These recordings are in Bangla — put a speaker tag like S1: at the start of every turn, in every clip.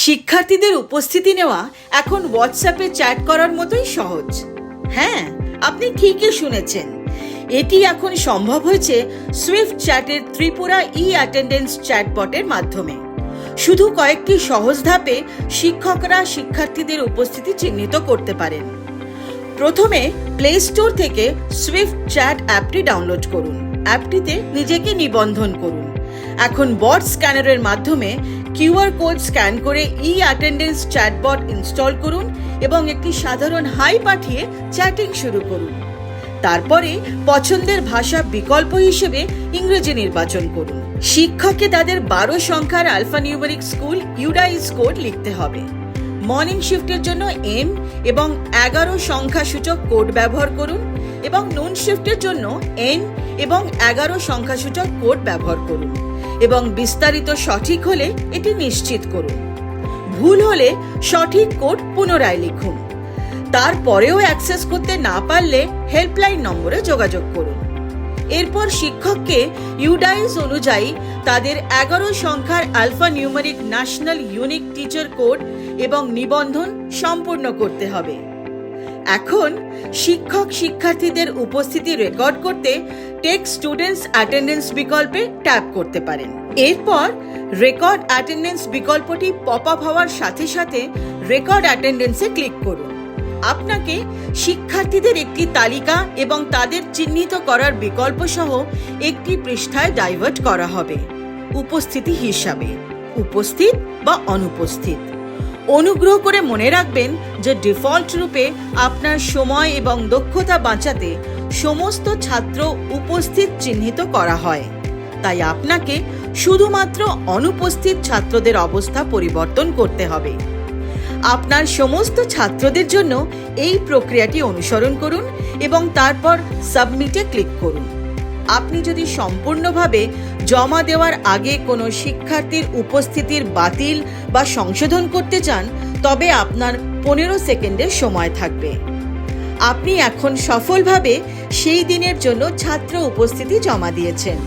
S1: শিক্ষার্থীদের উপস্থিতি নেওয়া এখন হোয়াটসঅ্যাপে চ্যাট করার মতোই সহজ। হ্যাঁ, আপনি ঠিকই শুনেছেন, এটি এখন সম্ভব হয়েছে সুইফট চ্যাটের ত্রিপুরা অ্যাটেন্ডেন্স চ্যাটবটের মাধ্যমে। শুধু কয়েকটি সহজ ধাপে শিক্ষকরা শিক্ষার্থীদের উপস্থিতি চিহ্নিত করতে পারেন। প্রথমে প্লে স্টোর থেকে সুইফট চ্যাট অ্যাপটি ডাউনলোড করুন। অ্যাপটিতে নিজেকে নিবন্ধন করুন। এখন বট স্ক্যানারের মাধ্যমে কিউআর কোড স্ক্যান করে অ্যাটেন্ডেন্স চ্যাটবট ইনস্টল করুন এবং একটি সাধারণ হাই পাঠিয়ে চ্যাটিং শুরু করুন। তারপরে পছন্দের ভাষা বিকল্প হিসেবে ইংরেজি নির্বাচন করুন। শিক্ষককে তাদের 12 সংখ্যার আলফানিউমেরিক স্কুল ইউডাইস কোড লিখতে হবে। মর্নিং শিফটের জন্য এম এবং 11 সংখ্যা সূচক কোড ব্যবহার করুন এবং নুন শিফটের জন্য এন এবং 11 সংখ্যা সূচক কোড ব্যবহার করুন এবং বিস্তারিত সঠিক হলে এটি নিশ্চিত করুন। ভুল হলে সঠিক কোড পুনরায় লিখুন। তারপরেও অ্যাক্সেস করতে না পারলে হেল্পলাইন নম্বরে যোগাযোগ করুন। এরপর শিক্ষককে ইউডাইস অনুযায়ী তাদের 11 সংখ্যার alphanumeric national unique teacher code এবং নিবন্ধন সম্পূর্ণ করতে হবে। এখন শিক্ষক শিক্ষার্থীদের উপস্থিতি রেকর্ড করতে টেক স্টুডেন্টস অ্যাটেন্ডেন্স বিকল্পে ট্যাপ করতে পারেন। এরপর রেকর্ড অ্যাটেন্ডেন্স বিকল্পটি পপ আপ হওয়ার সাথে সাথে রেকর্ড অ্যাটেন্ডেন্সে ক্লিক করুন। আপনাকে শিক্ষার্থীদের একটি তালিকা এবং তাদের চিহ্নিত করার বিকল্প সহ একটি পৃষ্ঠায় ডাইভার্ট করা হবে। উপস্থিতি হিসাবে উপস্থিত বা অনুপস্থিত। অনুগ্রহ করে মনে রাখবেন যে ডিফল্ট রূপে আপনার সময় এবং দক্ষতা বাঁচাতে সমস্ত ছাত্র উপস্থিত চিহ্নিত করা হয়, তাই আপনাকে শুধুমাত্র অনুপস্থিত ছাত্রদের অবস্থা পরিবর্তন করতে হবে। আপনার সমস্ত ছাত্রদের জন্য এই প্রক্রিয়াটি অনুসরণ করুন এবং তারপর সাবমিটে ক্লিক করুন। আপনি যদি সম্পূর্ণভাবে জমা দেওয়ার আগে কোনো শিক্ষার্থীর উপস্থিতির বাতিল বা সংশোধন করতে চান, তবে আপনার 15 সেকেন্ডের সময় থাকবে। আপনি এখন সফলভাবে সেই দিনের জন্য ছাত্র উপস্থিতি জমা দিয়েছেন।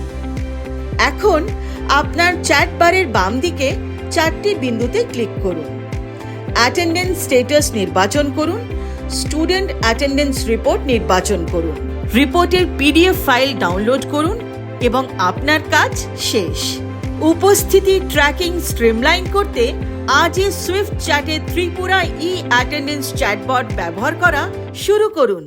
S1: এখন আপনার চ্যাট বারের বাম দিকে 4টি বিন্দুতে ক্লিক করুন। অ্যাটেন্ডেন্স স্ট্যাটাস নির্বাচন করুন। স্টুডেন্ট অ্যাটেন্ডেন্স রিপোর্ট নির্বাচন করুন। রিপোর্টের পিডিএফ ফাইল ডাউনলোড করুন এবং আপনার কাজ শেষ। উপস্থিতি ট্র্যাকিং স্ট্রিমলাইন করতে আজই সুইফট চ্যাটে ত্রিপুরা অ্যাটেন্ডেন্স চ্যাটবট ব্যবহার করা শুরু করুন।